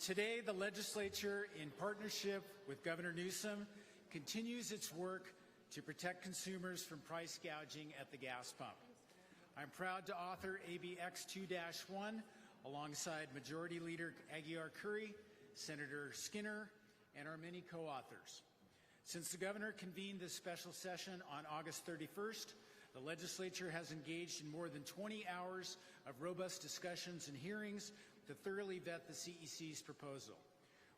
Today, the legislature, in partnership with Governor Newsom, continues its work to protect consumers from price gouging at the gas pump. I'm proud to author AB X2-1 alongside Majority Leader Aguiar-Curry, Senator Skinner, and our many co-authors. Since the governor convened this special session on August 31st, the legislature has engaged in more than 20 hours of robust discussions and hearings to thoroughly vet the CEC's proposal.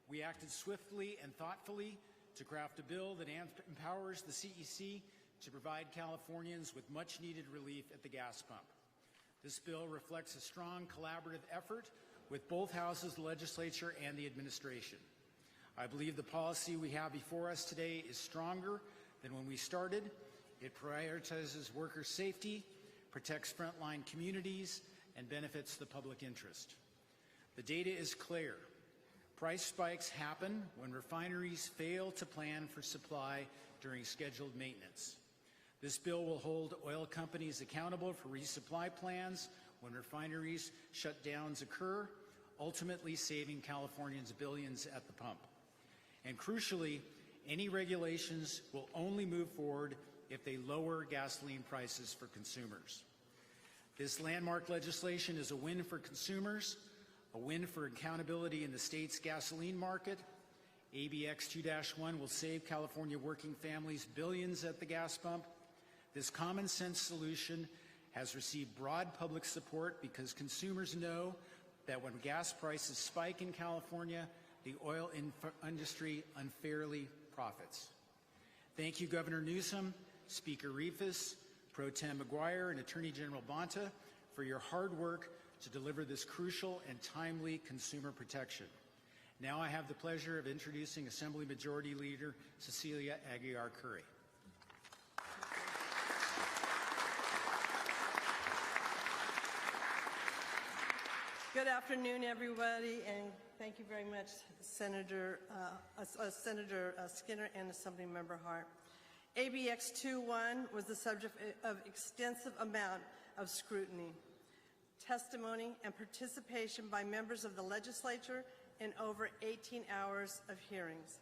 We acted swiftly and thoughtfully to craft a bill that empowers the CEC to provide Californians with much-needed relief at the gas pump. This bill reflects a strong collaborative effort with both houses of the legislature and the administration. I believe the policy we have before us today is stronger than when we started. It prioritizes worker safety, protects frontline communities, and benefits the public interest. The data is clear. Price spikes happen when refineries fail to plan for supply during scheduled maintenance. This bill will hold oil companies accountable for resupply plans when refineries shutdowns occur, ultimately saving Californians billions at the pump. And crucially, any regulations will only move forward if they lower gasoline prices for consumers. This landmark legislation is a win for consumers, a win for accountability in the state's gasoline market. AB X2-1 will save California working families billions at the gas pump. This common sense solution has received broad public support because consumers know that when gas prices spike in California, the oil industry unfairly profits. Thank you, Governor Newsom, Speaker Rivas, Pro Tem McGuire, and Attorney General Bonta for your hard work to deliver this crucial and timely consumer protection. Now I have the pleasure of introducing Assembly Majority Leader Cecilia Aguiar-Curry. Good afternoon, everybody, and thank you very much, Senator Skinner and Assemblymember Hart. AB X2-1 was the subject of extensive amount of scrutiny, testimony, and participation by members of the legislature in over 18 hours of hearings.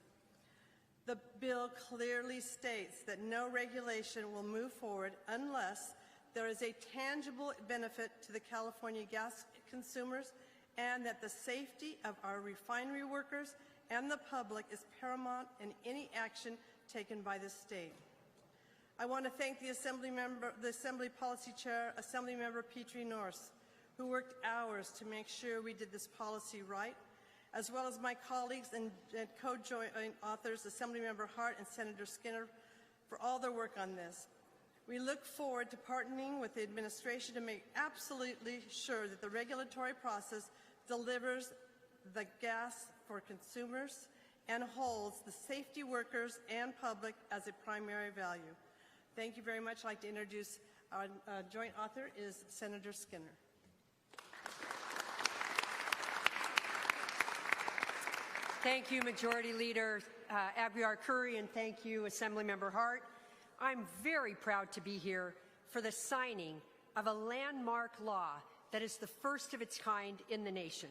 The bill clearly states that no regulation will move forward unless there is a tangible benefit to the California gas consumers and that the safety of our refinery workers and the public is paramount in any action taken by the state. I want to thank the Assembly Policy Chair, Assemblymember Petrie Norris, who worked hours to make sure we did this policy right, as well as my colleagues and co-joint authors, Assemblymember Hart and Senator Skinner, for all their work on this. We look forward to partnering with the administration to make absolutely sure that the regulatory process delivers the gas for consumers and holds the safety workers and public as a primary value. Thank you very much. I'd like to introduce our joint author is Senator Skinner. Thank you, Majority Leader Aguiar-Curry, and thank you, Assemblymember Hart. I'm very proud to be here for the signing of a landmark law that is the first of its kind in the nation.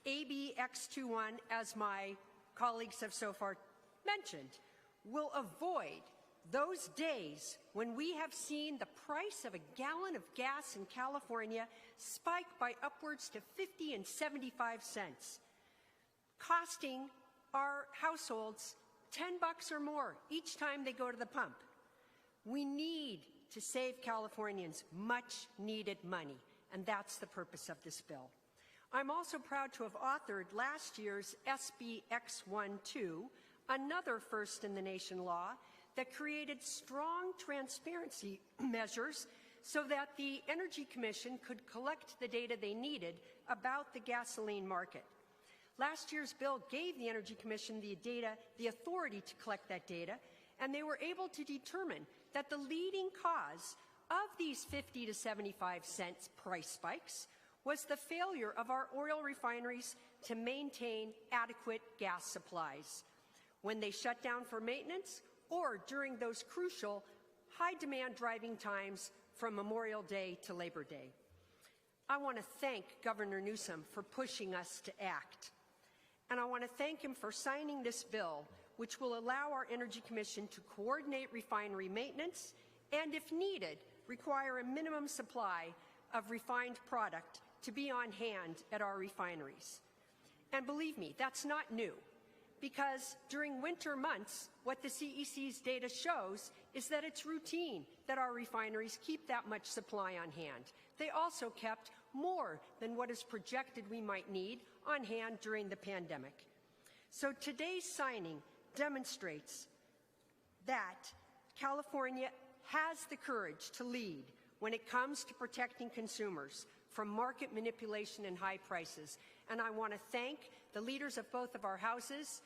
AB X2-1, as my colleagues have so far mentioned, will avoid those days when we have seen the price of a gallon of gas in California spike by upwards to 50 and 75 cents, costing our households $10 or more each time they go to the pump. We need to save Californians much needed money, and that's the purpose of this bill. I'm also proud to have authored last year's SB X12, another first in the nation law that created strong transparency measures so that the Energy Commission could collect the data they needed about the gasoline market. Last year's bill gave the Energy Commission the authority to collect that data, and they were able to determine that the leading cause of these 50 to 75 cents price spikes was the failure of our oil refineries to maintain adequate gas supplies when they shut down for maintenance or during those crucial high-demand driving times from Memorial Day to Labor Day. I want to thank Governor Newsom for pushing us to act. And I want to thank him for signing this bill, which will allow our Energy Commission to coordinate refinery maintenance and, if needed, require a minimum supply of refined product to be on hand at our refineries. And believe me, that's not new, because during winter months, what the CEC's data shows is that it's routine that our refineries keep that much supply on hand. They also kept more than what is projected we might need on hand during the pandemic. So today's signing demonstrates that California has the courage to lead when it comes to protecting consumers from market manipulation and high prices. And I want to thank the leaders of both of our houses,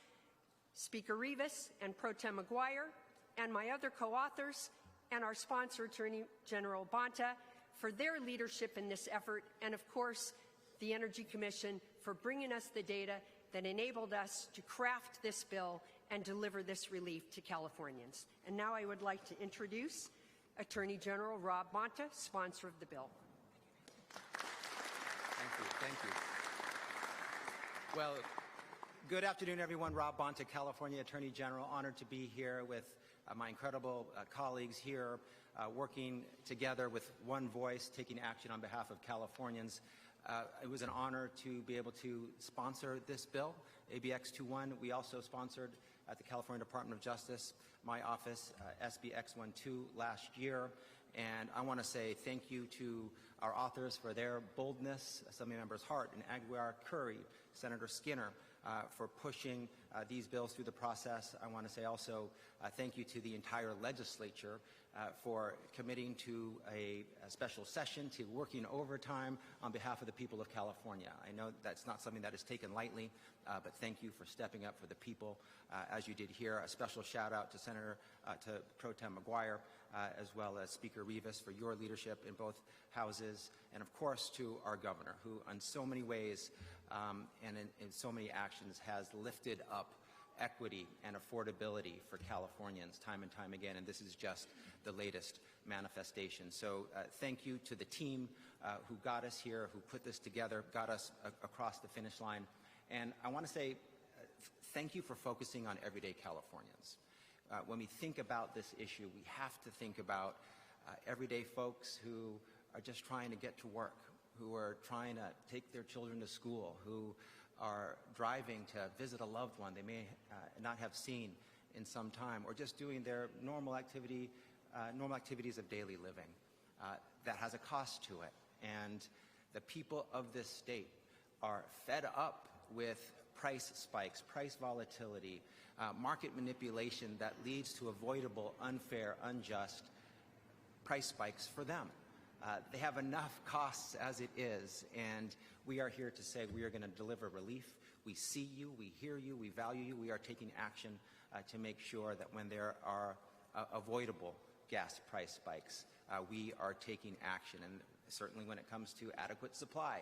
Speaker Rivas and Pro Tem Maguire, and my other co-authors, and our sponsor, Attorney General Bonta, for their leadership in this effort, and of course, the Energy Commission for bringing us the data that enabled us to craft this bill and deliver this relief to Californians. And now I would like to introduce Attorney General Rob Bonta, sponsor of the bill. Thank you. Well, good afternoon, everyone. Rob Bonta, California Attorney General. Honored to be here with my incredible colleagues here, working together with one voice, taking action on behalf of Californians. It was an honor to be able to sponsor this bill, ABX 21. We also sponsored at the California Department of Justice, my office, SBX 12 last year. And I want to say thank you to our authors for their boldness, Assembly Members Hart and Aguiar Curry, Senator Skinner, for pushing these bills through the process. I want to say also thank you to the entire legislature for committing to a special session, to working overtime on behalf of the people of California. I know that's not something that is taken lightly, but thank you for stepping up for the people as you did here. A special shout out to to Pro Tem Maguire, as well as Speaker Rivas for your leadership in both houses, and of course to our governor, who in so many ways and in so many actions has lifted up equity and affordability for Californians time and time again, and this is just the latest manifestation. So thank you to the team who got us here, who put this together, got us across the finish line. And I want to say thank you for focusing on everyday Californians. When we think about this issue, we have to think about everyday folks who are just trying to get to work, who are trying to take their children to school, who are driving to visit a loved one they may not have seen in some time, or just doing their normal activities of daily living. That has a cost to it. And the people of this state are fed up with price spikes, price volatility, market manipulation that leads to avoidable, unfair, unjust price spikes for them. They have enough costs as it is, and we are here to say we are going to deliver relief. We see you, we hear you, we value you. We are taking action to make sure that when there are avoidable gas price spikes, we are taking action. And certainly when it comes to adequate supply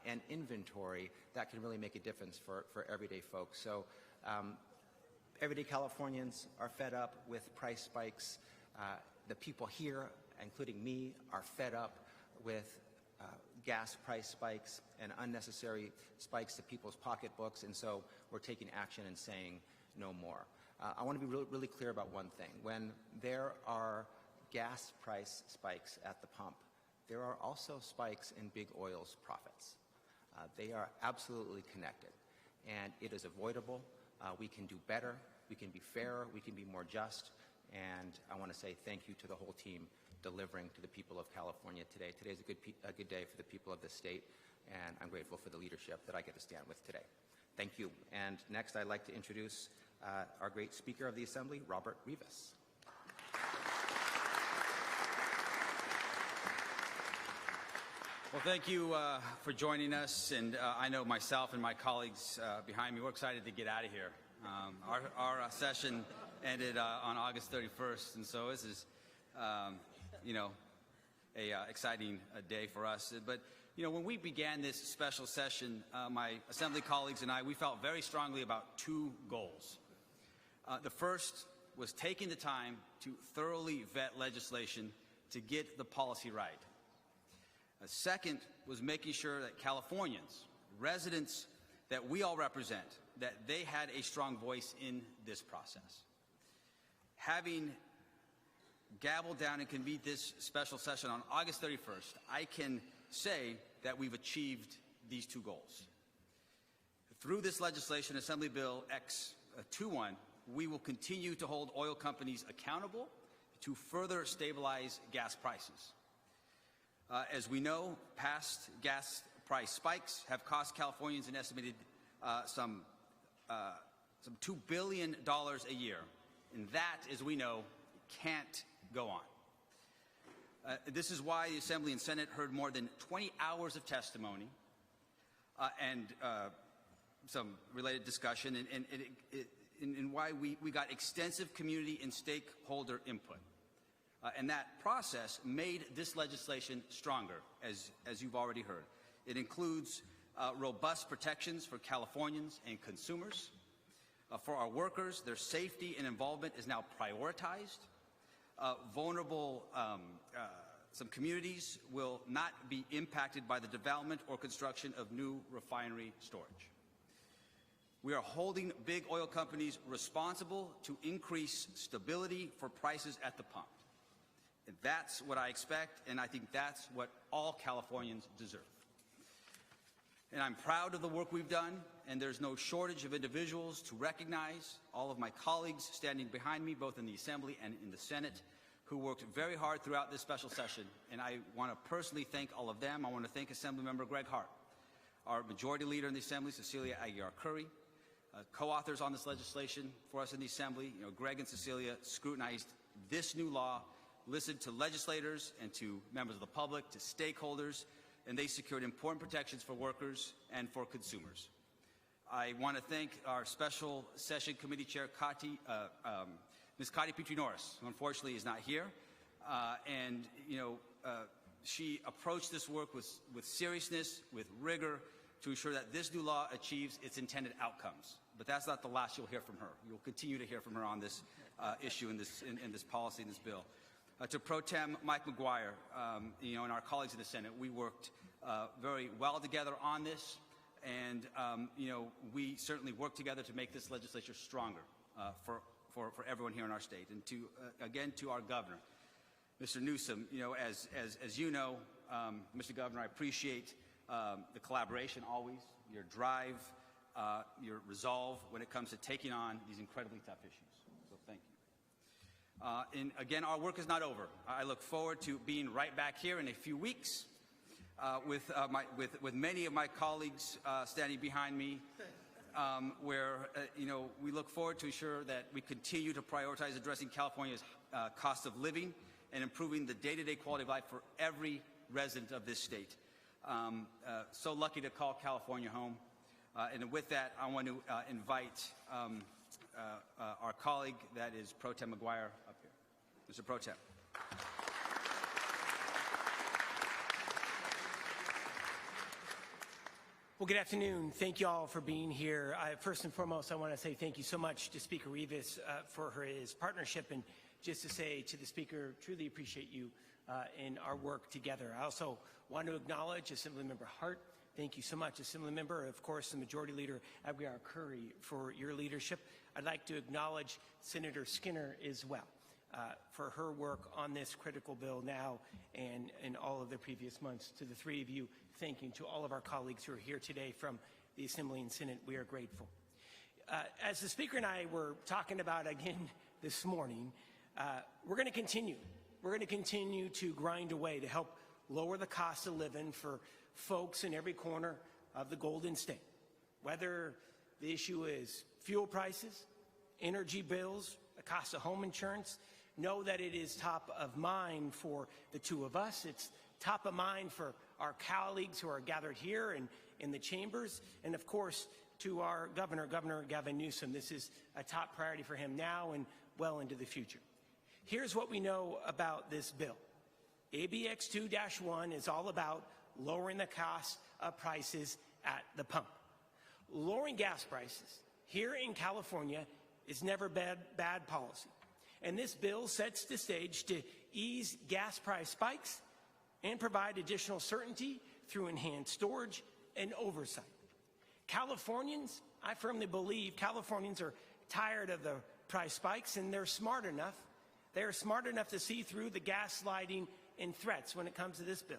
and inventory, that can really make a difference for everyday folks. So everyday Californians are fed up with price spikes. The people here, including me, are fed up with gas price spikes and unnecessary spikes to people's pocketbooks, and so we're taking action and saying no more. I want to be really clear about one thing. When there are gas price spikes at the pump, there are also spikes in big oil's profits. They are absolutely connected, and it is avoidable. We can do better, we can be fairer, we can be more just, and I want to say thank you to the whole team delivering to the people of California today. Today is a good day for the people of the state, and I'm grateful for the leadership that I get to stand with today. Thank you. And next, I'd like to introduce our great Speaker of the Assembly, Robert Rivas. Well, thank you for joining us, and I know myself and my colleagues behind me, we're excited to get out of here. Our session ended on August 31st, and so this is a exciting day for us. But, when we began this special session, my Assembly colleagues and I, we felt very strongly about two goals. The first was taking the time to thoroughly vet legislation to get the policy right. The second was making sure that Californians, residents that we all represent, that they had a strong voice in this process. Having gavelled down and convened this special session on August 31st, I can say that we've achieved these two goals. Through this legislation, Assembly Bill X21, we will continue to hold oil companies accountable to further stabilize gas prices. As we know, past gas price spikes have cost Californians an estimated some $2 billion a year, and that, as we know, can't go on. This is why the Assembly and Senate heard more than 20 hours of testimony and some related discussion, and why we got extensive community and stakeholder input. And that process made this legislation stronger, as you've already heard. It includes robust protections for Californians and consumers. For our workers, their safety and involvement is now prioritized. Some communities will not be impacted by the development or construction of new refinery storage. We are holding big oil companies responsible to increase stability for prices at the pump. And that's what I expect, and I think that's what all Californians deserve. And I'm proud of the work we've done, and there's no shortage of individuals to recognize, all of my colleagues standing behind me, both in the Assembly and in the Senate, who worked very hard throughout this special session. And I want to personally thank all of them. I want to thank Assemblymember Greg Hart, our Majority Leader in the Assembly, Cecilia Aguiar-Curry, co-authors on this legislation for us in the Assembly. Greg and Cecilia scrutinized this new law, listened to legislators and to members of the public, to stakeholders, and they secured important protections for workers and for consumers. I want to thank our Special Session Committee Chair, Ms. Kati Petrie-Norris, who unfortunately is not here. She approached this work with seriousness, with rigor, to ensure that this new law achieves its intended outcomes. But that's not the last you'll hear from her. You'll continue to hear from her on this issue, in this policy, in this bill. To Pro Tem Mike McGuire, and our colleagues in the Senate, we worked very well together on this, and we certainly worked together to make this legislature stronger for everyone here in our state. And again, to our governor, Mr. Newsom, as you know, Mr. Governor, I appreciate the collaboration always, your drive, your resolve when it comes to taking on these incredibly tough issues. So thank you. And again, our work is not over. I look forward to being right back here in a few weeks with many of my colleagues standing behind me, where we look forward to ensure that we continue to prioritize addressing California's cost of living and improving the day-to-day quality of life for every resident of this state. So lucky to call California home. And with that, I want to invite our colleague, that is Pro Tem McGuire, up here. Mr. Pro Tem. Well, good afternoon. Thank you all for being here. First and foremost, I want to say thank you so much to Speaker Rivas for his partnership, and just to say to the Speaker, truly appreciate you in our work together. I also want to acknowledge Assemblymember Hart. Thank you so much, Assemblymember, of course, the Majority Leader Aguiar-Curry, for your leadership. I'd like to acknowledge Senator Skinner as well for her work on this critical bill now and in all of the previous months. To the three of you, thank you. To all of our colleagues who are here today from the Assembly and Senate, we are grateful. As the Speaker and I were talking about again this morning, we're going to continue. We're going to continue to grind away to help lower the cost of living for folks in every corner of the Golden State. Whether the issue is fuel prices, energy bills, the cost of home insurance, know that it is top of mind for the two of us. It's top of mind for our colleagues who are gathered here and in the chambers, and of course to our Governor Gavin Newsom. This is a top priority for him now and well into the future. Here's what we know about this bill. ABX 2-1 is all about lowering the cost of prices at the pump. Lowering gas prices here in California is never bad policy. And this bill sets the stage to ease gas price spikes and provide additional certainty through enhanced storage and oversight. Californians, I firmly believe Californians are tired of the price spikes, and they're smart enough. They're smart enough to see through the gaslighting and threats when it comes to this bill.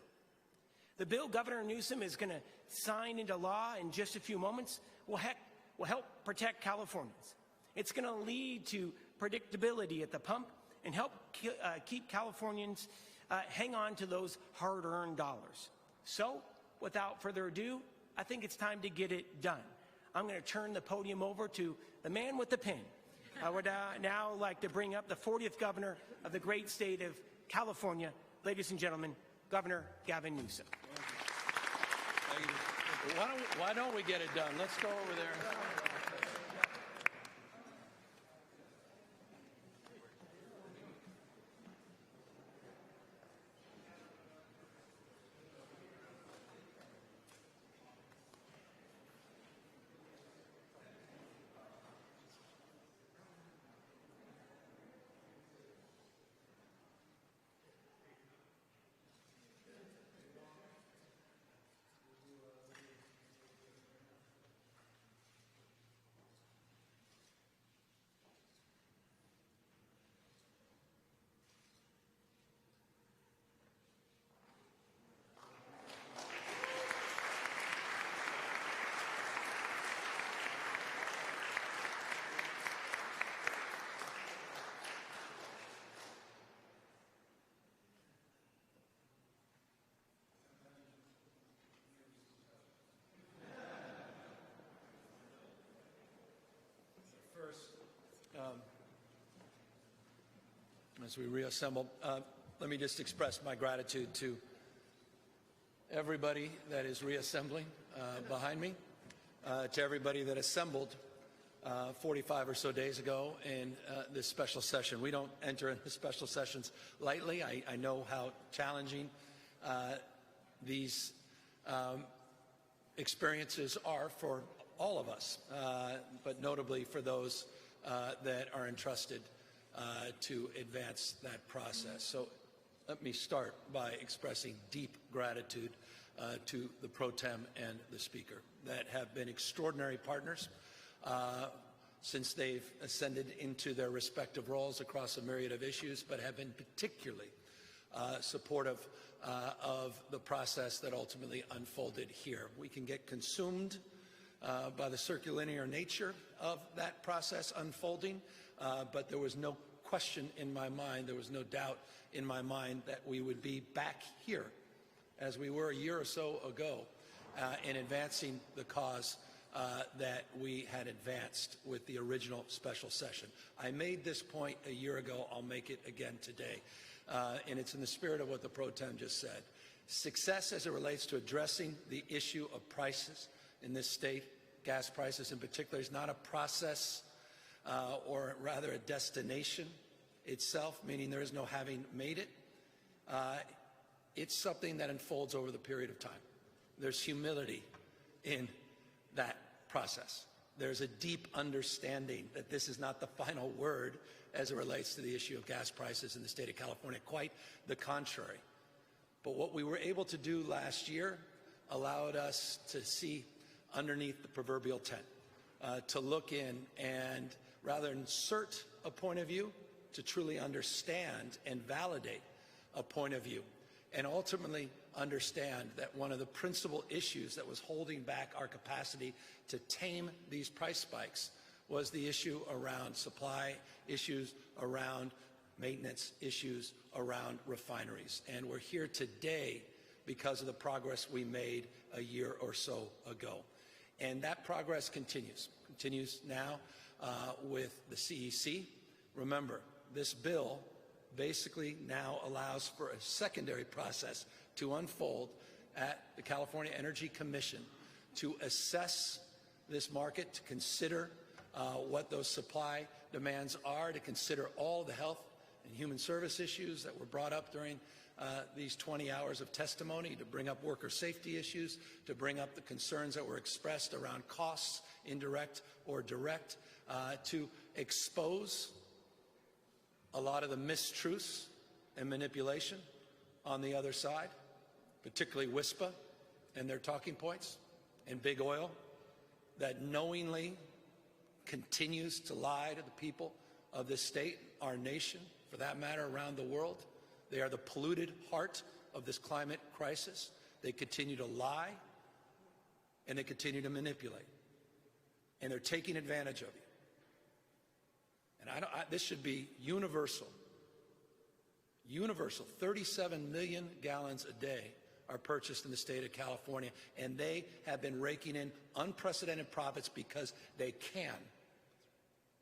The bill Governor Newsom is going to sign into law in just a few moments will help protect Californians. It's going to lead to predictability at the pump and help keep Californians hang on to those hard-earned dollars. So, without further ado, I think it's time to get it done. I'm going to turn the podium over to the man with the pen. I would now like to bring up the 40th governor of the great state of California, ladies and gentlemen, Governor Gavin Newsom. Why don't we get it done? Let's go over there. As we reassemble, let me just express my gratitude to everybody that is reassembling behind me, to everybody that assembled 45 or so days ago in this special session. We don't enter into special sessions lightly. I know how challenging these experiences are for all of us, but notably for those that are entrusted to advance that process. So let me start by expressing deep gratitude to the Pro Tem and the Speaker that have been extraordinary partners since they've ascended into their respective roles across a myriad of issues, but have been particularly supportive of the process that ultimately unfolded here. We can get consumed by the circulinear nature of that process unfolding, but there was no question in my mind, there was no doubt in my mind that we would be back here as we were a year or so ago in advancing the cause that we had advanced with the original special session. I made this point a year ago. I'll make it again today. And it's in the spirit of what the Pro Tem just said. Success as it relates to addressing the issue of prices in this state, gas prices in particular, is not a process or rather a destination itself, meaning there is no having made it. It's something that unfolds over the period of time. There's humility in that process. There's a deep understanding that this is not the final word as it relates to the issue of gas prices in the state of California. Quite the contrary. But what we were able to do last year allowed us to see underneath the proverbial tent, to look in and rather insert a point of view, to truly understand and validate a point of view, and ultimately understand that one of the principal issues that was holding back our capacity to tame these price spikes was the issue around supply, issues around maintenance, issues around refineries. And we're here today because of the progress we made a year or so ago. And that progress continues now with the CEC. Remember, this bill basically now allows for a secondary process to unfold at the California Energy Commission to assess this market, to consider what those supply demands are, to consider all the health and human service issues that were brought up during these 20 hours of testimony, to bring up worker safety issues, to bring up the concerns that were expressed around costs, indirect or direct, to expose a lot of the mistruths and manipulation on the other side, particularly WISPA and their talking points, and big oil that knowingly continues to lie to the people of this state, our nation, for that matter, around the world. They are the polluted heart of this climate crisis. They continue to lie, and they continue to manipulate. And they're taking advantage of you. And this should be universal. Universal. 37 million gallons a day are purchased in the state of California, and they have been raking in unprecedented profits because they can,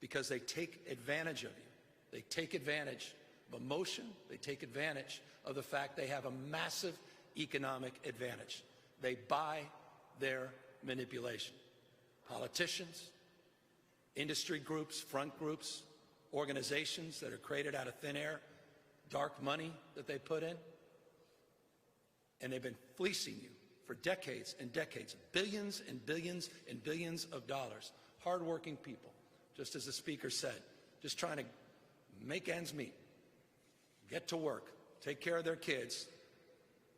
because they take advantage of you. They take advantage of emotion. They take advantage of the fact they have a massive economic advantage. They buy their manipulation. Politicians, industry groups, front groups, organizations that are created out of thin air, dark money that they put in, and they've been fleecing you for decades and decades, billions and billions and billions of dollars. Hardworking people, just as the speaker said, just trying to make ends meet, get to work, take care of their kids,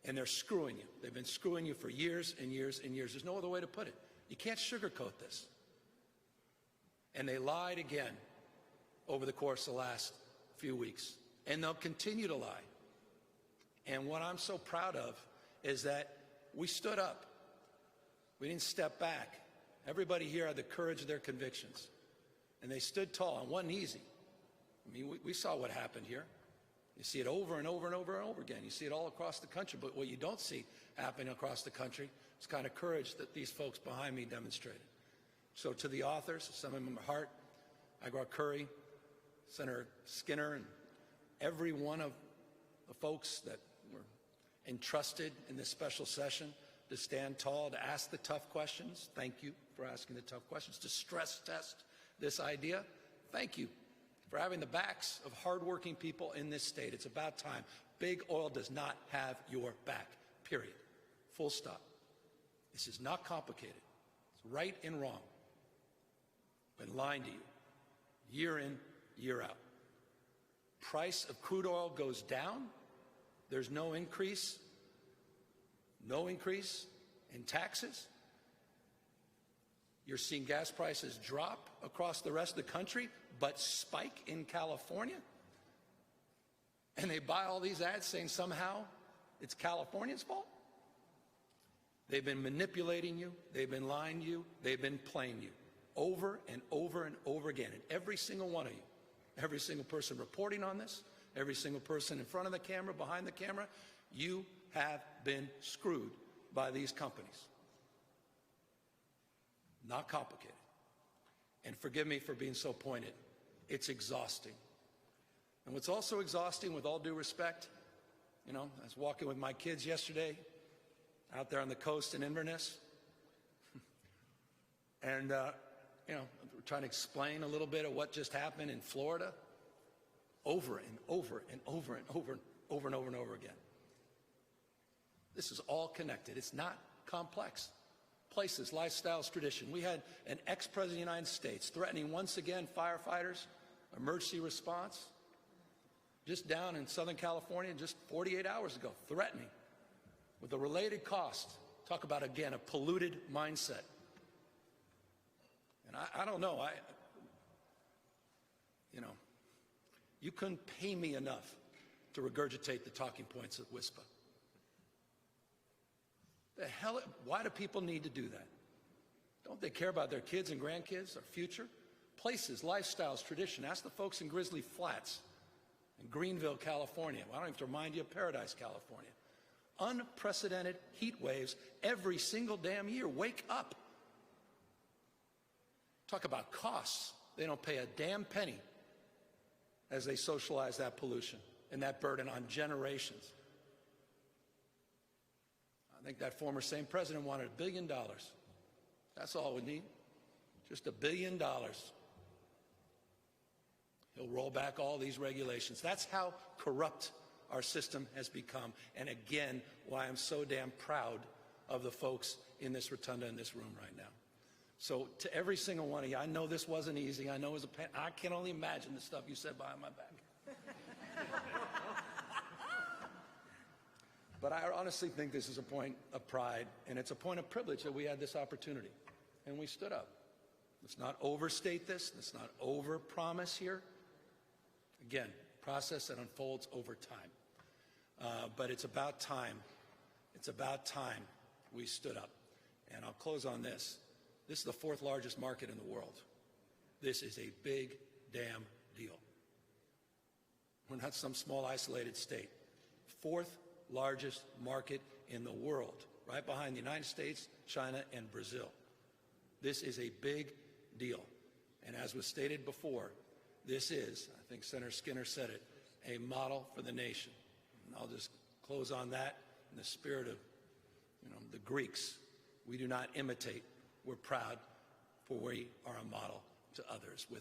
and they're screwing you. They've been screwing you for years and years and years. There's no other way to put it. You can't sugarcoat this. And they lied again over the course of the last few weeks. And they'll continue to lie. And what I'm so proud of is that we stood up. We didn't step back. Everybody here had the courage of their convictions. And they stood tall. And it wasn't easy. I mean, we saw what happened here. You see it over and over and over and over again. You see it all across the country. But what you don't see happening across the country is the kind of courage that these folks behind me demonstrated. So to the authors, Assemblymember Hart, Agua Curry, Senator Skinner, and every one of the folks that were entrusted in this special session to stand tall, to ask the tough questions. Thank you for asking the tough questions. To stress test this idea. Thank you for having the backs of hardworking people in this state. It's about time. Big oil does not have your back, period. Full stop. This is not complicated. It's right and wrong. Been lying to you year in, year out. Price of crude oil goes down. There's no increase in taxes. You're seeing gas prices drop across the rest of the country, but spike in California. And they buy all these ads saying somehow it's California's fault. They've been manipulating you. They've been lying to you. They've been playing you over and over and over again. And every single one of you, every single person reporting on this, every single person in front of the camera, behind the camera, you have been screwed by these companies. Not complicated. And forgive me for being so pointed. It's exhausting. And what's also exhausting, with all due respect, I was walking with my kids yesterday out there on the coast in Inverness. And, we're trying to explain a little bit of what just happened in Florida over and over and over and over and over and over and over again. This is all connected. It's not complex. Places, lifestyles, tradition. We had an ex-president of the United States threatening once again firefighters, emergency response, just down in Southern California just 48 hours ago, threatening with a related cost. Talk about, again, a polluted mindset. And I don't know, you couldn't pay me enough to regurgitate the talking points of WISPA. The hell, why do people need to do that? Don't they care about their kids and grandkids, their future? Places, lifestyles, tradition. Ask the folks in Grizzly Flats, in Greenville, California. Well, I don't have to remind you of Paradise, California. Unprecedented heat waves every single damn year. Wake up. Talk about costs. They don't pay a damn penny as they socialize that pollution and that burden on generations. I think that former same president wanted $1 billion. That's all we need. Just $1 billion. He'll roll back all these regulations. That's how corrupt our system has become. And again, why I'm so damn proud of the folks in this rotunda, in this room right now. So to every single one of you, I know this wasn't easy. I know it was I can only imagine the stuff you said behind my back. But I honestly think this is a point of pride, and it's a point of privilege that we had this opportunity. and we stood up. Let's not overstate this. Let's not overpromise here. Again, process that unfolds over time. But it's about time. It's about time we stood up. And I'll close on this. This is the 4th largest market in the world. This is a big damn deal. We're not some small isolated state. 4th largest market in the world, right behind the United States, China, and Brazil. This is a big deal. And as was stated before, this is, I think Senator Skinner said it, a model for the nation. And I'll just close on that in the spirit of, the Greeks. We do not imitate. We're proud, for we are a model to others. With